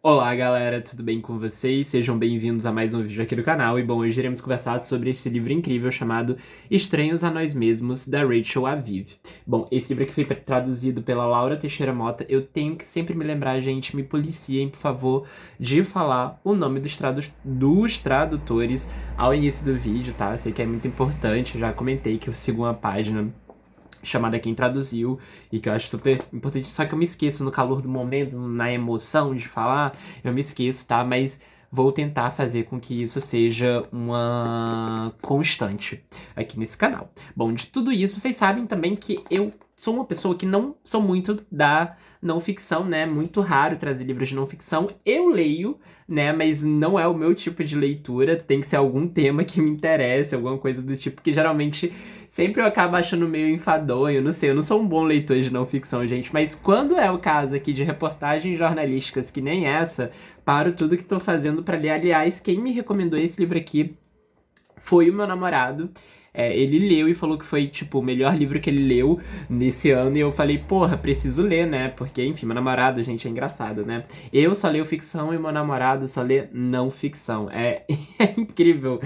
Olá galera, tudo bem com vocês? Sejam bem-vindos a mais um vídeo aqui do canal. E bom, hoje iremos conversar sobre esse livro incrível chamado Estranhos a Nós Mesmos, da Rachel Aviv. Bom, esse livro aqui foi traduzido pela Laura Teixeira Mota. Eu tenho que sempre me lembrar, gente, me policiem, por favor, de falar o nome dos tradutores ao início do vídeo, tá? Eu sei que é muito importante, eu já comentei que eu sigo uma página chamada Quem Traduziu, e que eu acho super importante, só que eu me esqueço no calor do momento, na emoção de falar, eu me esqueço, tá? Mas vou tentar fazer com que isso seja uma constante aqui nesse canal. Bom, de tudo isso, vocês sabem também que eu sou uma pessoa que não sou muito da não ficção, né? Muito raro trazer livros de não ficção. Eu leio, né? Mas não é o meu tipo de leitura. Tem que ser algum tema que me interesse, alguma coisa do tipo, que geralmente sempre eu acabo achando meio enfadonho, não sei, eu não sou um bom leitor de não ficção, gente, mas quando é o caso aqui de reportagens jornalísticas que nem essa, paro tudo que tô fazendo pra ler. Aliás, quem me recomendou esse livro aqui foi o meu namorado. Ele leu e falou que foi, tipo, o melhor livro que ele leu nesse ano. E eu falei, porra, preciso ler, né? Porque, enfim, meu namorado, gente, é engraçado, né? Eu só leio ficção e meu namorado só lê não ficção. É incrível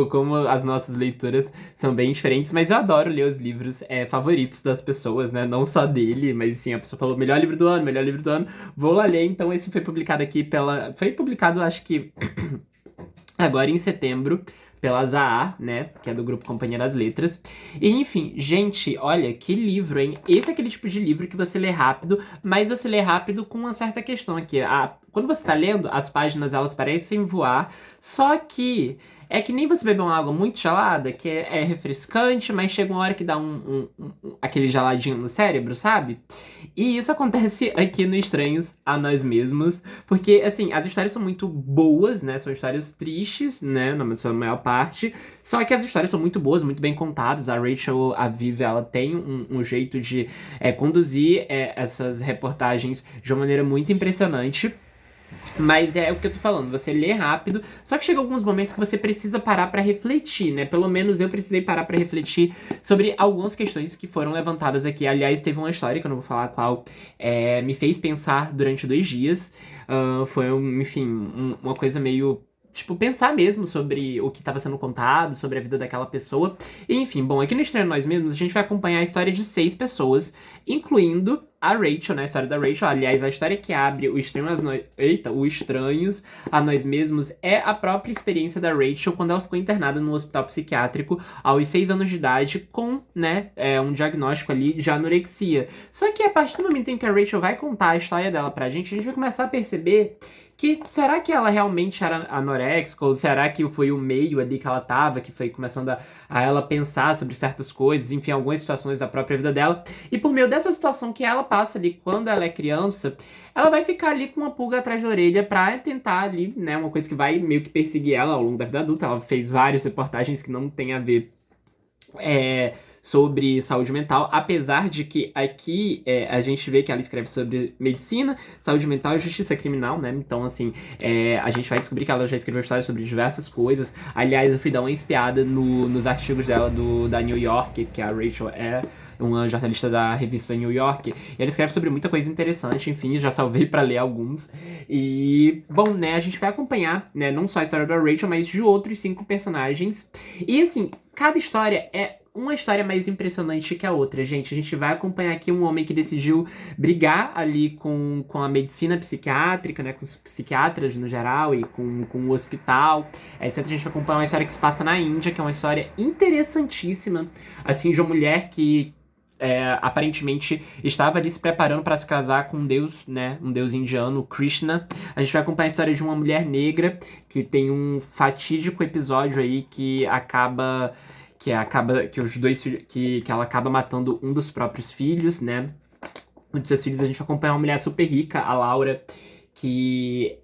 como as nossas leituras são bem diferentes. Mas eu adoro ler os livros favoritos das pessoas, né? Não só dele, mas, sim, a pessoa falou, melhor livro do ano, melhor livro do ano. Vou lá ler. Então, esse foi publicado aqui pela... Foi publicado, acho que agora em setembro, pela Zahar, né, que é do grupo Companhia das Letras. E enfim, gente, olha, que livro, hein? Esse é aquele tipo de livro que você lê rápido, mas você lê rápido com uma certa questão aqui. Quando você tá lendo, as páginas, elas parecem voar, só que é que nem você beber uma água muito gelada, que é refrescante, mas chega uma hora que dá aquele geladinho no cérebro, sabe? E isso acontece aqui no Estranhos a Nós Mesmos, porque, assim, as histórias são muito boas, né? São histórias tristes, né? Na sua maior parte. Só que as histórias são muito boas, muito bem contadas. A Rachel Aviv, ela tem um jeito de conduzir essas reportagens de uma maneira muito impressionante. Mas é o que eu tô falando, você lê rápido, só que chega alguns momentos que você precisa parar pra refletir, né? Pelo menos eu precisei parar pra refletir sobre algumas questões que foram levantadas aqui. Aliás, teve uma história, que eu não vou falar qual, me fez pensar durante 2 dias. Foi, enfim, uma coisa meio... Tipo, pensar mesmo sobre o que estava sendo contado, sobre a vida daquela pessoa. E, enfim, bom, aqui no Estranho Nós Mesmos, a gente vai acompanhar a história de 6 pessoas, incluindo a Rachel, né? A história da Rachel. Aliás, a história que abre o Estranhos a Nós Mesmos é a própria experiência da Rachel quando ela ficou internada no hospital psiquiátrico aos 6 anos de idade com, né, um diagnóstico ali de anorexia. Só que a partir do momento em que a Rachel vai contar a história dela pra gente, a gente vai começar a perceber que será que ela realmente era anoréxica? Ou será que foi o meio ali que ela tava, que foi começando a ela pensar sobre certas coisas, enfim, algumas situações da própria vida dela. E por meio dessa situação que ela passa ali quando ela é criança, ela vai ficar ali com uma pulga atrás da orelha pra tentar ali, né, uma coisa que vai meio que perseguir ela ao longo da vida adulta. Ela fez várias reportagens que não tem a ver sobre saúde mental, apesar de que aqui a gente vê que ela escreve sobre medicina, saúde mental e justiça criminal, né? Então, assim, a gente vai descobrir que ela já escreveu histórias sobre diversas coisas. Aliás, eu fui dar uma espiada nos artigos dela da New York, que a Rachel é uma jornalista da revista New York, e ela escreve sobre muita coisa interessante, enfim, já salvei pra ler alguns. E, bom, né, a gente vai acompanhar, né, não só a história da Rachel, mas de outros 5 personagens. E, assim, cada história é uma história mais impressionante que a outra, gente. A gente vai acompanhar aqui um homem que decidiu brigar ali com a medicina psiquiátrica, né, com os psiquiatras no geral e com o hospital, etc. A gente vai acompanhar uma história que se passa na Índia, que é uma história interessantíssima, assim, de uma mulher que aparentemente estava ali se preparando para se casar com um deus, né, um deus indiano, Krishna. A gente vai acompanhar a história de uma mulher negra que tem um fatídico episódio aí que ela acaba matando um dos próprios filhos, né? Um dos seus filhos. A gente vai acompanhar uma mulher super rica, a Laura, que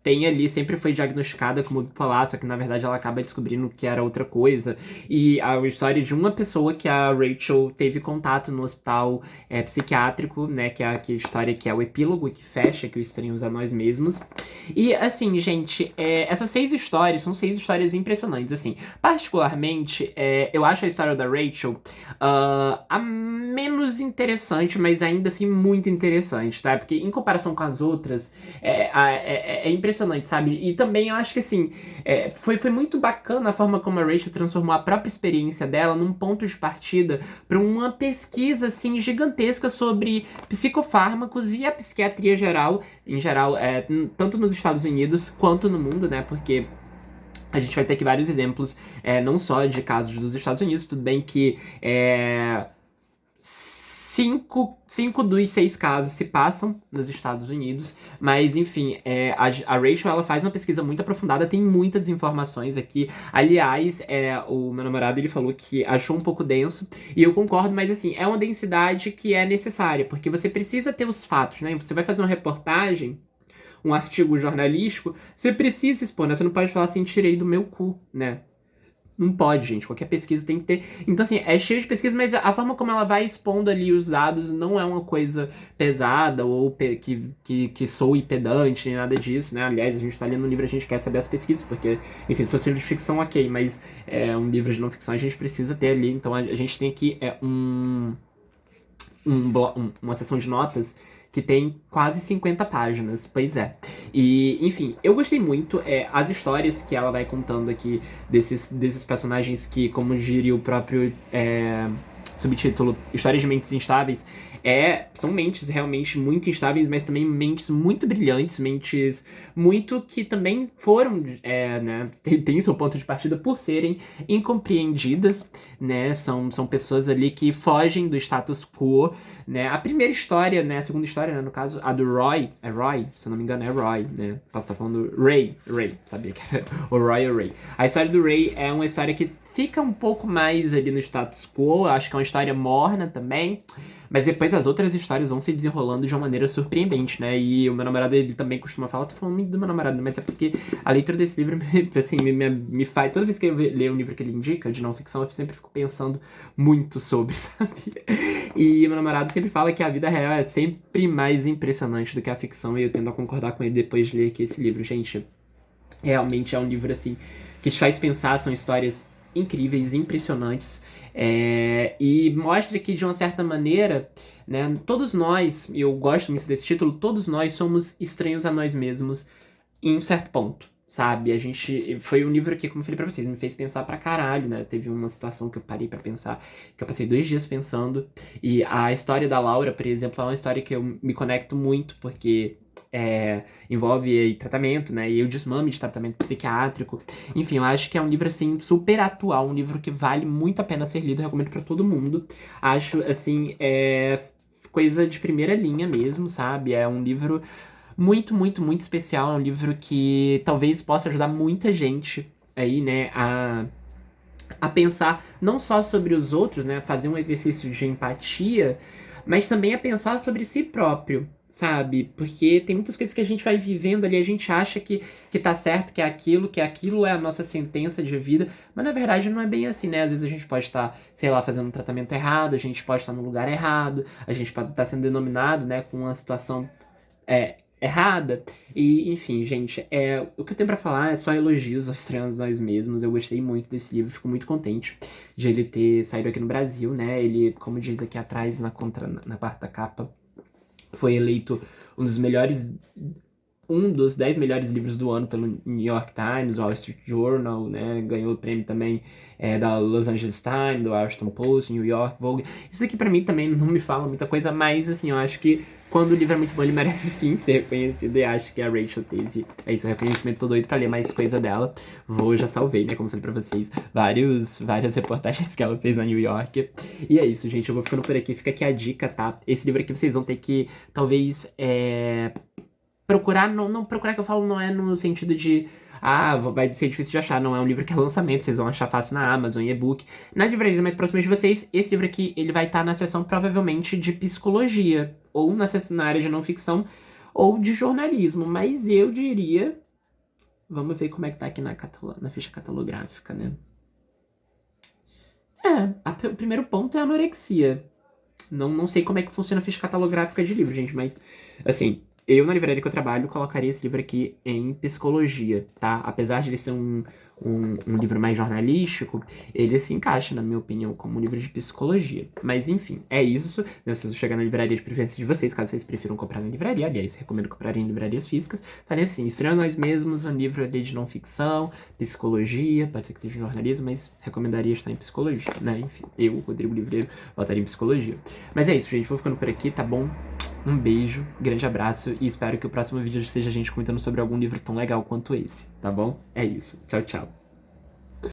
tem ali, sempre foi diagnosticada como bipolar, só que na verdade ela acaba descobrindo que era outra coisa. E a história de uma pessoa que a Rachel teve contato no hospital psiquiátrico, né? Que é a história que é o epílogo que fecha, que o Estranhos a Nós Mesmos. E assim, gente, essas 6 histórias são 6 histórias impressionantes, assim. Particularmente, eu acho a história da Rachel a menos interessante, mas ainda assim muito interessante, tá? Porque em comparação com as outras, é impressionante, sabe? E também eu acho que assim, foi muito bacana a forma como a Rachel transformou a própria experiência dela num ponto de partida para uma pesquisa assim gigantesca sobre psicofármacos e a psiquiatria geral, em geral, tanto nos Estados Unidos quanto no mundo, né? Porque a gente vai ter aqui vários exemplos, não só de casos dos Estados Unidos, tudo bem que 5 dos 6 casos se passam nos Estados Unidos, mas enfim, a Rachel ela faz uma pesquisa muito aprofundada, tem muitas informações aqui. Aliás, o meu namorado ele falou que achou um pouco denso, e eu concordo, mas assim, é uma densidade que é necessária, porque você precisa ter os fatos, né? Você vai fazer uma reportagem, um artigo jornalístico, você precisa expor, né? Você não pode falar assim, tirei do meu cu, né? Não pode, gente. Qualquer pesquisa tem que ter. Então, assim, é cheio de pesquisa, mas a forma como ela vai expondo ali os dados não é uma coisa pesada ou que soe pedante, nem nada disso, né? Aliás, a gente tá lendo um livro, a gente quer saber as pesquisas, porque, enfim, se fosse um livro de ficção, ok, mas um livro de não ficção a gente precisa ter ali. Então, a gente tem aqui uma seção de notas que tem quase 50 páginas, pois é. E, enfim, eu gostei muito. As histórias que ela vai contando aqui desses personagens que, como diria o próprio subtítulo, Histórias de Mentes Instáveis, são mentes realmente muito instáveis, mas também mentes muito brilhantes, mentes muito que também foram, né, tem seu ponto de partida por serem incompreendidas, né, são pessoas ali que fogem do status quo, né, a primeira história, né, a segunda história, né, no caso, a do Roy, se eu não me engano é Roy, né, posso estar falando Ray, sabia que era o Roy ou Ray. A história do Ray é uma história que fica um pouco mais ali no status quo, acho que é uma história morna também, mas depois as outras histórias vão se desenrolando de uma maneira surpreendente, né? E o meu namorado, ele também costuma falar, tô falando muito do meu namorado, mas é porque a leitura desse livro, assim, me faz... Toda vez que eu leio um livro que ele indica, de não ficção, eu sempre fico pensando muito sobre, sabe? E o meu namorado sempre fala que a vida real é sempre mais impressionante do que a ficção, e eu tendo a concordar com ele depois de ler aqui esse livro. Gente, realmente é um livro, assim, que te faz pensar, são histórias incríveis, impressionantes, e mostra que, de uma certa maneira, né, todos nós, e eu gosto muito desse título, todos nós somos estranhos a nós mesmos em um certo ponto, sabe? Foi um livro que, como eu falei pra vocês, me fez pensar pra caralho, né? Teve uma situação que eu parei pra pensar, que eu passei 2 dias pensando, e a história da Laura, por exemplo, é uma história que eu me conecto muito, porque envolve tratamento, né, e o desmame de tratamento psiquiátrico. Enfim, eu acho que é um livro, assim, super atual, um livro que vale muito a pena ser lido, eu recomendo pra todo mundo. Acho, assim, coisa de primeira linha mesmo, sabe? É um livro muito, muito, muito especial, é um livro que talvez possa ajudar muita gente aí, né, a pensar não só sobre os outros, né, fazer um exercício de empatia, mas também a pensar sobre si próprio, sabe? Porque tem muitas coisas que a gente vai vivendo ali, a gente acha que tá certo, que aquilo é a nossa sentença de vida, mas na verdade não é bem assim, né? Às vezes a gente pode estar, sei lá, fazendo um tratamento errado, a gente pode estar no lugar errado, a gente pode estar sendo denominado, né, com uma situação errada. E, enfim, gente, o que eu tenho pra falar é só elogios aos Estranhos Nós Mesmos. Eu gostei muito desse livro, fico muito contente de ele ter saído aqui no Brasil, né? Ele, como diz aqui atrás, na quarta capa, foi eleito um dos 10 melhores livros do ano pelo New York Times, Wall Street Journal, né? Ganhou o prêmio também da Los Angeles Times, do Washington Post, New York, Vogue. Isso aqui pra mim também não me fala muita coisa, mas assim, eu acho que quando o livro é muito bom, ele merece sim ser reconhecido, e acho que a Rachel teve o reconhecimento. Tô doido pra ler mais coisa dela. Já salvei, né, como falei pra vocês, várias reportagens que ela fez na New York. E é isso, gente, eu vou ficando por aqui, fica aqui a dica, tá? Esse livro aqui vocês vão ter que, talvez, procurar, não procurar, que eu falo, não é no sentido de vai ser difícil de achar, não é um livro que é lançamento, vocês vão achar fácil na Amazon, e-book. Nas livrarias mais próximas de vocês, esse livro aqui, ele vai estar na seção provavelmente de psicologia, ou na área de não ficção, ou de jornalismo, mas eu diria Vamos ver como é que tá aqui na ficha catalográfica, né? O primeiro ponto é a anorexia. Não sei como é que funciona a ficha catalográfica de livro, gente, mas, assim, eu na livraria que eu trabalho colocaria esse livro aqui em psicologia, tá? Apesar de ele ser um livro mais jornalístico, ele se encaixa, na minha opinião, como um livro de psicologia. Mas, enfim, é isso. Né? Vocês vão chegar na livraria de preferência de vocês, caso vocês prefiram comprar na livraria. Aliás, recomendo comprar em livrarias físicas. Tá, né? Assim, Estranho Nós Mesmos, um livro ali de não-ficção, psicologia, pode ser que esteja em jornalismo, mas recomendaria estar em psicologia, né? Enfim, eu, Rodrigo Livreiro, votaria em psicologia. Mas é isso, gente. Vou ficando por aqui, tá bom? Um beijo, grande abraço e espero que o próximo vídeo seja a gente comentando sobre algum livro tão legal quanto esse, tá bom? É isso. Tchau, tchau.